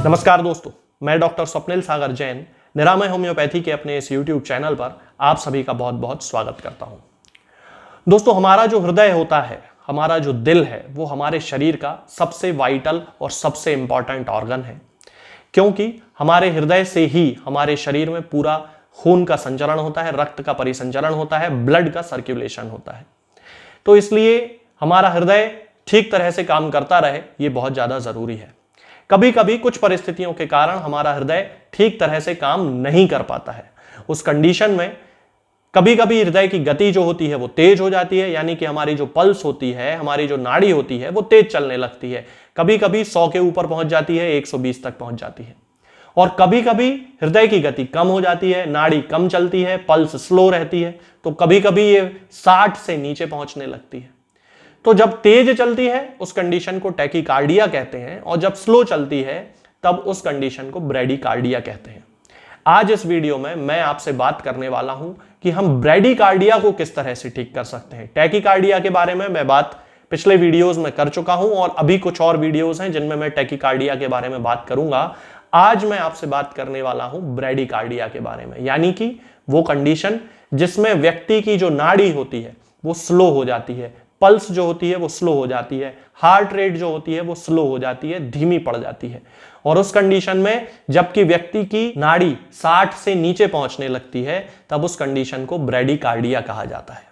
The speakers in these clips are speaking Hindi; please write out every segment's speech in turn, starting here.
नमस्कार दोस्तों, मैं डॉक्टर स्वप्निल सागर जैन निरामय होम्योपैथी के अपने इस YouTube चैनल पर आप सभी का बहुत बहुत स्वागत करता हूं। दोस्तों, हमारा जो हृदय होता है, हमारा जो दिल है, वो हमारे शरीर का सबसे वाइटल और सबसे इंपॉर्टेंट ऑर्गन है, क्योंकि हमारे हृदय से ही हमारे शरीर में पूरा खून का संचरण होता है, रक्त का परिसंचरण होता है, ब्लड का सर्कुलेशन होता है। तो इसलिए हमारा हृदय ठीक तरह से काम करता रहे, ये बहुत ज्यादा जरूरी है। कभी कभी कुछ परिस्थितियों के कारण हमारा हृदय ठीक तरह से काम नहीं कर पाता है। उस कंडीशन में कभी कभी हृदय की गति जो होती है वो तेज हो जाती है, यानी कि हमारी जो पल्स होती है, हमारी जो नाड़ी होती है, वो तेज चलने लगती है। कभी कभी 100 के ऊपर पहुंच जाती है, 120 तक पहुंच जाती है। और कभी कभी हृदय की गति कम हो जाती है, नाड़ी कम चलती है, पल्स स्लो रहती है, तो कभी कभी ये 60 से नीचे पहुंचने लगती है। तो जब तेज चलती है उस कंडीशन को टैकीकार्डिया कहते हैं, और जब स्लो चलती है तब उस कंडीशन को ब्रैडीकार्डिया कहते हैं। आज इस वीडियो में मैं आपसे बात करने वाला हूं कि हम ब्रैडीकार्डिया को किस तरह से ठीक कर सकते हैं। टैकीकार्डिया के बारे में मैं बात पिछले वीडियोस में कर चुका हूं, और अभी कुछ और वीडियोस हैं जिनमें मैं टैकीकार्डिया के बारे में बात करूंगा। आज मैं आपसे बात करने वाला हूं ब्रैडीकार्डिया के बारे में, यानी कि वो कंडीशन जिसमें व्यक्ति की जो नाड़ी होती है वो स्लो हो जाती है, पल्स जो होती है वो स्लो हो जाती है, हार्ट रेट जो होती है वो स्लो हो जाती है, धीमी पड़ जाती है। और उस कंडीशन में जबकि व्यक्ति की नाड़ी 60 से नीचे पहुंचने लगती है, तब उस कंडीशन को ब्रैडीकार्डिया कहा जाता है।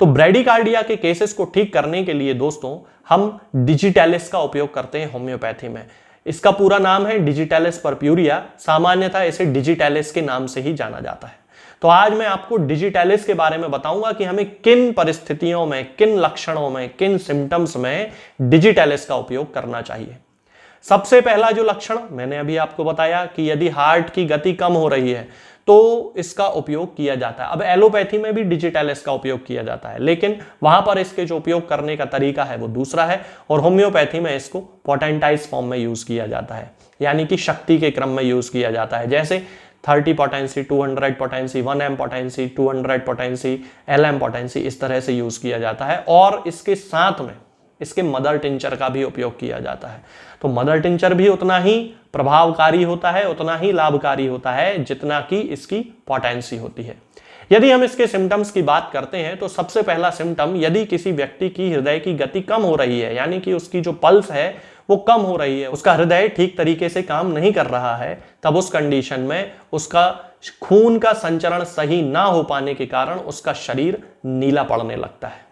तो ब्रैडीकार्डिया के केसेस को ठीक करने के लिए दोस्तों हम डिजिटैलिस का उपयोग करते हैं होम्योपैथी में। इसका पूरा नाम है डिजिटैलिस परप्यूरिया, सामान्यतः इसे डिजिटैलिस के नाम से ही जाना जाता है। तो आज मैं आपको डिजिटैलिस के बारे में बताऊंगा कि हमें किन परिस्थितियों में, किन लक्षणों में, किन सिम्टम्स में डिजिटैलिस का उपयोग करना चाहिए। सबसे पहला जो लक्षण मैंने अभी आपको बताया कि यदि हार्ट की गति कम हो रही है तो इसका उपयोग किया जाता है। अब एलोपैथी में भी डिजिटैलिस का उपयोग किया जाता है, लेकिन वहां पर इसके जो उपयोग करने का तरीका है वो दूसरा है, और होम्योपैथी में इसको पोटेंटाइज फॉर्म में यूज किया जाता है, यानी कि शक्ति के क्रम में यूज किया जाता है। जैसे 30 potency, 200 potency, 1 M potency, 200 potency, LM potency, इस तरह से यूज किया जाता है। और इसके साथ में इसके मदर टिंचर का भी उपयोग किया जाता है। तो मदर टिंचर भी उतना ही प्रभावकारी होता है, उतना ही लाभकारी होता है जितना कि इसकी पोटेंसी होती है। यदि हम इसके सिम्टम्स की बात करते हैं तो सबसे पहला सिम्टम, यदि किसी व्यक्ति की हृदय की गति कम हो रही है, यानी कि उसकी जो पल्स है वो कम हो रही है, उसका हृदय ठीक तरीके से काम नहीं कर रहा है, तब उस कंडीशन में उसका खून का संचरण सही ना हो पाने के कारण उसका शरीर नीला पड़ने लगता है।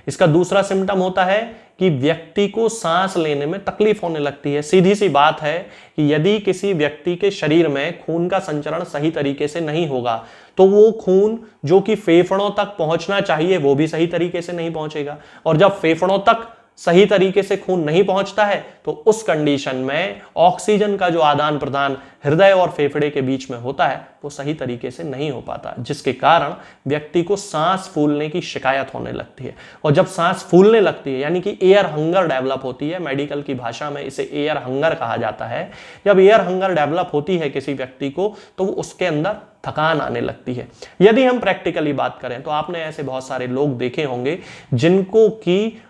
इसका दूसरा सिम्टम होता है कि व्यक्ति को सांस लेने में तकलीफ होने लगती है। सीधी सी बात है कि यदि किसी व्यक्ति के शरीर में खून का संचरण सही तरीके से नहीं होगा तो वो खून जो कि फेफड़ों तक पहुंचना चाहिए वो भी सही तरीके से नहीं पहुंचेगा, और जब फेफड़ों तक सही तरीके से खून नहीं पहुंचता है तो उस कंडीशन में ऑक्सीजन का जो आदान प्रदान हृदय और फेफड़े के बीच में होता है वो सही तरीके से नहीं हो पाता, जिसके कारण व्यक्ति को सांस फूलने की शिकायत होने लगती है। और जब सांस फूलने लगती है यानी कि एयर हंगर डेवलप होती है, मेडिकल की भाषा में इसे एयर हंगर कहा जाता है। जब एयर हंगर डेवलप होती है किसी व्यक्ति को तो उसके अंदर थकान आने लगती है। यदि हम प्रैक्टिकली बात करें तो आपने ऐसे बहुत सारे लोग देखे होंगे जिनको की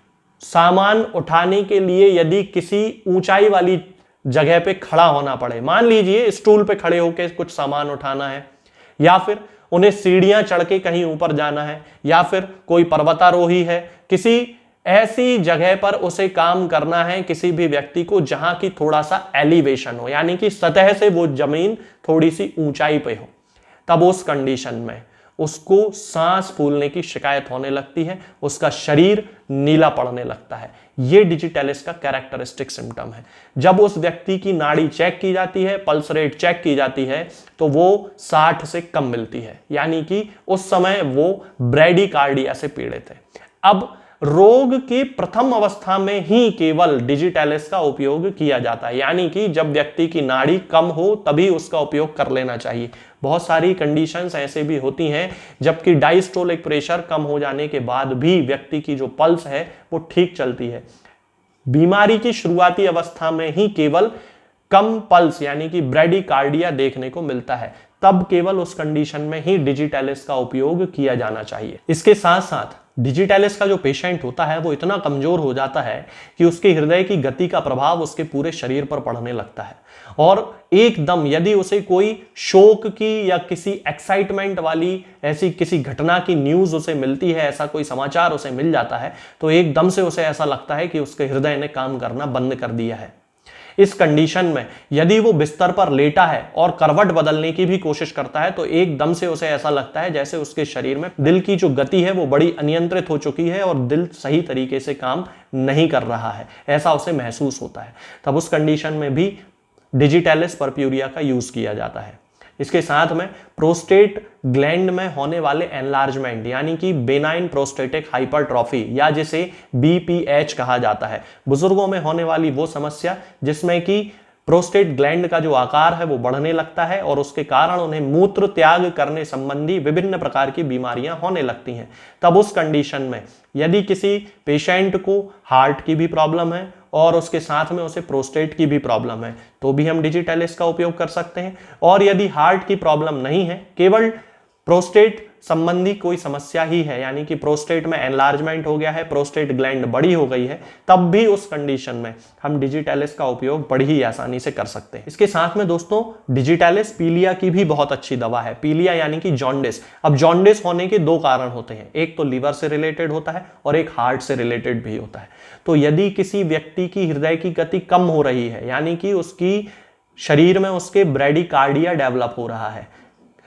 सामान उठाने के लिए यदि किसी ऊंचाई वाली जगह पे खड़ा होना पड़े, मान लीजिए स्टूल पे खड़े होकर कुछ सामान उठाना है, या फिर उन्हें सीढ़ियां चढ़ के कहीं ऊपर जाना है, या फिर कोई पर्वतारोही है, किसी ऐसी जगह पर उसे काम करना है किसी भी व्यक्ति को जहां की थोड़ा सा एलिवेशन हो, यानी कि सतह से वो जमीन थोड़ी सी ऊंचाई पे हो, तब उस कंडीशन में उसको सांस फूलने की शिकायत होने लगती है, उसका शरीर नीला पड़ने लगता है। यह डिजिटैलिस का कैरेक्टरिस्टिक सिम्टम है। जब उस व्यक्ति की नाड़ी चेक की जाती है, पल्स रेट चेक की जाती है, तो वो 60 से कम मिलती है, यानी कि उस समय वो ब्रैडीकार्डिया से पीड़ित है। अब रोग की प्रथम अवस्था में ही केवल डिजिटैलिस का उपयोग किया जाता है, यानी कि जब व्यक्ति की नाड़ी कम हो तभी उसका उपयोग कर लेना चाहिए। बहुत सारी कंडीशंस ऐसे भी होती हैं जबकि डायस्टोलिक प्रेशर कम हो जाने के बाद भी व्यक्ति की जो पल्स है वो ठीक चलती है। बीमारी की शुरुआती अवस्था में ही केवल कम पल्स यानी कि ब्रैडीकार्डिया देखने को मिलता है, तब केवल उस कंडीशन में ही डिजिटैलिस का उपयोग किया जाना चाहिए। इसके साथ साथ डिजिटैलिस का जो पेशेंट होता है वो इतना कमजोर हो जाता है कि उसके हृदय की गति का प्रभाव उसके पूरे शरीर पर पड़ने लगता है, और एकदम यदि उसे कोई शोक की या किसी एक्साइटमेंट वाली ऐसी किसी घटना की न्यूज उसे मिलती है, ऐसा कोई समाचार उसे मिल जाता है, तो एकदम से उसे ऐसा लगता है कि उसके हृदय ने काम करना बंद कर दिया है। इस कंडीशन में यदि वो बिस्तर पर लेटा है और करवट बदलने की भी कोशिश करता है, तो एकदम से उसे ऐसा लगता है जैसे उसके शरीर में दिल की जो गति है वो बड़ी अनियंत्रित हो चुकी है और दिल सही तरीके से काम नहीं कर रहा है, ऐसा उसे महसूस होता है। तब उस कंडीशन में भी डिजिटैलिस परप्यूरिया का यूज किया जाता है। इसके साथ में प्रोस्टेट ग्लैंड में होने वाले एनलार्जमेंट यानी कि बेनाइन प्रोस्टेटिक हाइपरट्रॉफी या जिसे BPH कहा जाता है, बुजुर्गों में होने वाली वो समस्या जिसमें कि प्रोस्टेट ग्लैंड का जो आकार है वो बढ़ने लगता है और उसके कारण उन्हें मूत्र त्याग करने संबंधी विभिन्न प्रकार की बीमारियां होने लगती हैं। तब उस कंडीशन में यदि किसी पेशेंट को हार्ट की भी प्रॉब्लम है और उसके साथ में उसे प्रोस्टेट की भी प्रॉब्लम है, तो भी हम डिजिटैलिस का उपयोग कर सकते हैं। और यदि हार्ट की प्रॉब्लम नहीं है, केवल प्रोस्टेट संबंधी कोई समस्या ही है, यानी कि प्रोस्टेट में एनलार्जमेंट हो गया है, प्रोस्टेट ग्लैंड बड़ी हो गई है, तब भी उस कंडीशन में हम डिजिटैलिस का उपयोग बड़ी ही आसानी से कर सकते हैं। इसके साथ में दोस्तों डिजिटैलिस पीलिया की भी बहुत अच्छी दवा है। पीलिया यानी कि जॉन्डिस। अब जॉन्डिस होने के दो कारण होते हैं, एक तो लीवर से रिलेटेड होता है और एक हार्ट से रिलेटेड भी होता है। तो यदि किसी व्यक्ति की हृदय की गति कम हो रही है, यानी कि उसकी शरीर में उसके ब्रेडिकार्डिया डेवलप हो रहा है,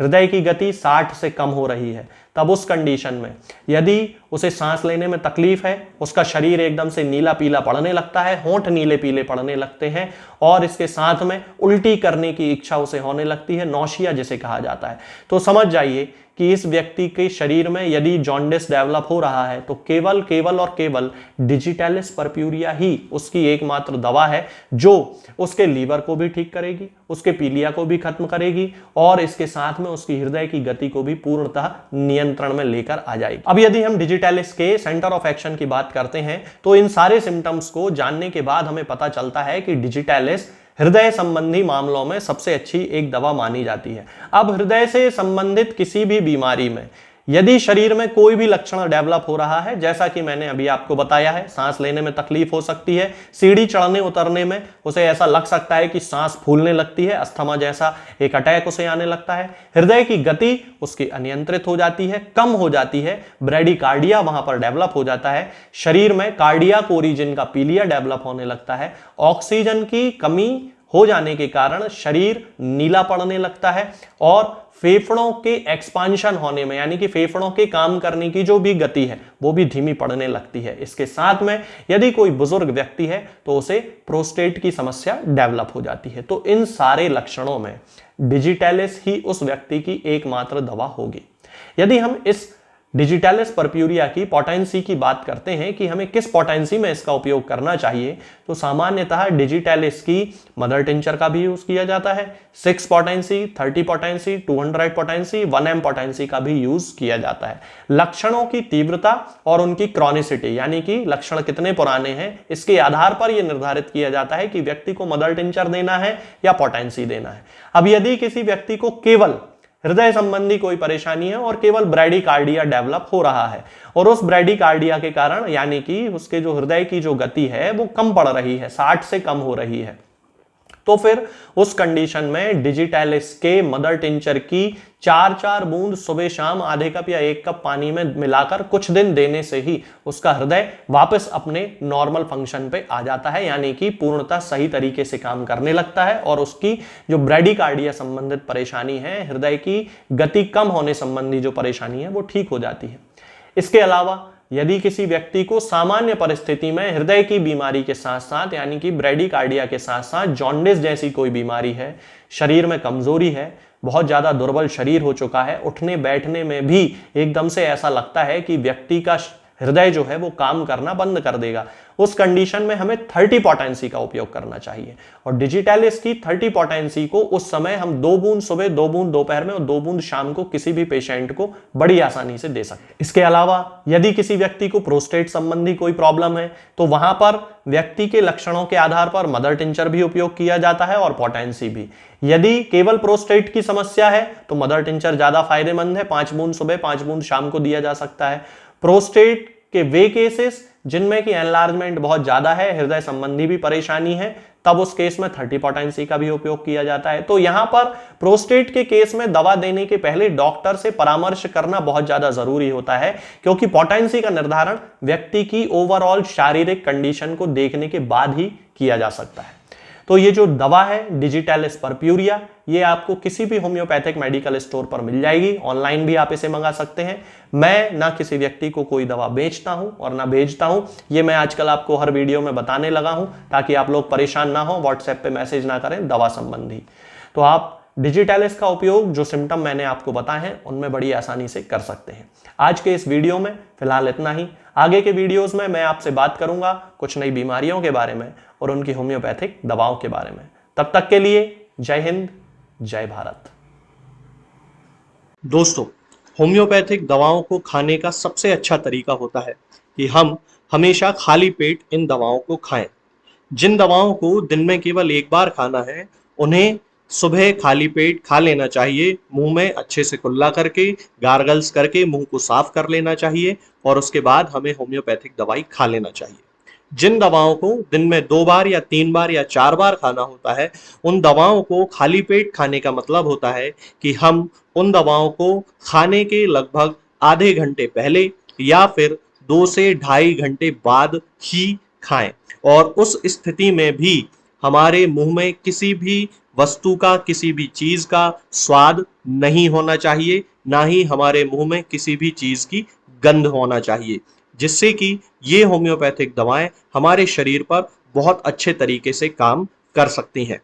हृदय की गति 60 से कम हो रही है, तब उस कंडीशन में यदि उसे सांस लेने में तकलीफ है, उसका शरीर एकदम से नीला पीला पड़ने लगता है, होंठ नीले पीले पड़ने लगते हैं और इसके साथ में उल्टी करने की इच्छा उसे होने लगती है, नौशिया जिसे कहा जाता है, तो समझ जाइए कि इस व्यक्ति के शरीर में यदि जॉन्डिस डेवलप हो रहा है तो केवल डिजिटैलिस परप्यूरिया ही उसकी एकमात्र दवा है जो उसके लीवर को भी ठीक करेगी, उसके पीलिया को भी खत्म करेगी और इसके साथ में उसकी हृदय की गति को भी पूर्णतः नियंत्रण में लेकर आ जाएगी। अब यदि हम डिजिटैलिस के सेंटर ऑफ एक्शन की बात करते हैं तो इन सारे सिम्टम्स को जानने के बाद हमें पता चलता है कि डिजिटैलिस हृदय संबंधी मामलों में सबसे अच्छी एक दवा मानी जाती है। अब हृदय से संबंधित किसी भी बीमारी में यदि शरीर में कोई भी लक्षण डेवलप हो रहा है, जैसा कि मैंने अभी आपको बताया है, सांस लेने में तकलीफ हो सकती है, सीढ़ी चढ़ने उतरने में उसे ऐसा लग सकता है कि सांस फूलने लगती है, अस्थमा जैसा एक अटैक उसे आने लगता है, हृदय की गति उसकी अनियंत्रित हो जाती है, कम हो जाती है, ब्रेडिकार्डिया वहां पर डेवलप हो जाता है, शरीर में कार्डियक ओरिजिन का पीलिया डेवलप होने लगता है, ऑक्सीजन की कमी हो जाने के कारण शरीर नीला पड़ने लगता है और फेफड़ों के एक्सपांशन होने में, यानी कि फेफड़ों के काम करने की जो भी गति है वो भी धीमी पड़ने लगती है। इसके साथ में यदि कोई बुजुर्ग व्यक्ति है तो उसे प्रोस्टेट की समस्या डेवलप हो जाती है। तो इन सारे लक्षणों में डिजिटैलिस ही उस व्यक्ति की एकमात्र दवा होगी। यदि हम इस डिजिटैलिस परप्यूरिया की पोटेंसी की बात करते हैं कि हमें किस पोटेंसी में इसका उपयोग करना चाहिए, तो सामान्यतः डिजिटैलिस की मदर टिंचर का भी यूज किया जाता है, 6 potency, 30 potency, 200 potency, 1M potency का भी यूज किया जाता है। लक्षणों की तीव्रता और उनकी क्रॉनिसिटी, यानी कि लक्षण कितने पुराने हैं, इसके आधार पर यह निर्धारित किया जाता है कि व्यक्ति को मदर टिंचर देना है या पोटेंसी देना है। अब यदि किसी व्यक्ति को केवल हृदय संबंधी कोई परेशानी है और केवल ब्रेडिकार्डिया डेवलप हो रहा है और उस ब्रेडिकार्डिया के कारण यानी कि उसके जो हृदय की जो गति है वो कम पड़ रही है, 60 से कम हो रही है, तो फिर उस कंडीशन में डिजिटैलिस के मदर टिंचर की 4-4 बूंद सुबह शाम आधे कप या 1 कप पानी में मिलाकर कुछ दिन देने से ही उसका हृदय वापस अपने नॉर्मल फंक्शन पे आ जाता है, यानी कि पूर्णतः सही तरीके से काम करने लगता है और उसकी जो ब्रेडिकार्डिया संबंधित परेशानी है, हृदय की गति कम होने संबंधी जो परेशानी है वो ठीक हो जाती है। इसके अलावा यदि किसी व्यक्ति को सामान्य परिस्थिति में हृदय की बीमारी के साथ साथ यानी कि ब्रेडिकार्डिया के साथ साथ जॉन्डिस जैसी कोई बीमारी है, शरीर में कमजोरी है, बहुत ज्यादा दुर्बल शरीर हो चुका है, उठने बैठने में भी एकदम से ऐसा लगता है कि व्यक्ति का हृदय जो है वो काम करना बंद कर देगा, उस कंडीशन में हमें 30 पोटेंसी का उपयोग करना चाहिए। और डिजिटैलिस की 30 पोटेंसी को उस समय हम 2 बूंद सुबह, 2 बूंद दोपहर में और 2 बूंद शाम को किसी भी पेशेंट को बड़ी आसानी से दे सकते हैं। इसके अलावा यदि किसी व्यक्ति को प्रोस्टेट संबंधी कोई प्रॉब्लम है तो वहां पर व्यक्ति के लक्षणों के आधार पर मदर टिंचर भी उपयोग किया जाता है और पोटेंसी भी। यदि केवल प्रोस्टेट की समस्या है तो मदर टिंचर ज्यादा फायदेमंद है, 5 बूंद सुबह 5 बूंद शाम को दिया जा सकता है। प्रोस्टेट के वे केसेस जिनमें कि एनलार्जमेंट बहुत ज्यादा है, हृदय संबंधी भी परेशानी है, तब उस केस में 30 पोटेंसी का भी उपयोग किया जाता है। तो यहां पर प्रोस्टेट के केस में दवा देने के पहले डॉक्टर से परामर्श करना बहुत ज्यादा जरूरी होता है, क्योंकि पोटेंसी का निर्धारण व्यक्ति की ओवरऑल शारीरिक कंडीशन को देखने के बाद ही किया जा सकता है। तो ये जो दवा है डिजिटैलिस परप्यूरिया, ये आपको किसी भी होम्योपैथिक मेडिकल स्टोर पर मिल जाएगी, ऑनलाइन भी आप इसे मंगा सकते हैं। मैं ना किसी व्यक्ति को कोई दवा बेचता हूं और ना भेजता हूं, ये मैं आजकल आपको हर वीडियो में बताने लगा हूं ताकि आप लोग परेशान ना हो, व्हाट्सएप पे मैसेज ना करें दवा संबंधी। तो आप डिजिटैलिस का उपयोग जो सिम्टम मैंने आपको बताए हैं उनमें बड़ी आसानी से कर सकते हैं। आज के इस वीडियो में फिलहाल इतना ही। आगे के वीडियोस में मैं आपसे बात करूंगा कुछ नई बीमारियों के बारे में और उनकी होम्योपैथिक दवाओं के बारे में। तब तक के लिए जय हिंद, जय भारत। दोस्तों, होम्योपैथिक दवाओं को खाने का सबसे अच्छा तरीका होता है कि हम हमेशा खाली पेट इन दवाओं को खाएं। जिन दवाओं को दिन में केवल एक बार खाना है, उन्हें सुबह खाली पेट खा लेना चाहिए, मुंह में अच्छे से कुल्ला करके, गार्गल्स करके मुंह को साफ कर लेना चाहिए और उसके बाद हमें होम्योपैथिक दवाई खा लेना चाहिए। जिन दवाओं को दिन में 2 बार या 3 बार या 4 बार खाना होता है, उन दवाओं को खाली पेट खाने का मतलब होता है कि हम उन दवाओं को खाने के लगभग आधे घंटे पहले या फिर 2 से ढाई घंटे बाद ही खाएं। और उस स्थिति में भी हमारे मुंह में किसी भी वस्तु का, किसी भी चीज का स्वाद नहीं होना चाहिए, ना ही हमारे मुंह में किसी भी चीज की गंध होना चाहिए, जिससे कि ये होम्योपैथिक दवाएं हमारे शरीर पर बहुत अच्छे तरीके से काम कर सकती हैं।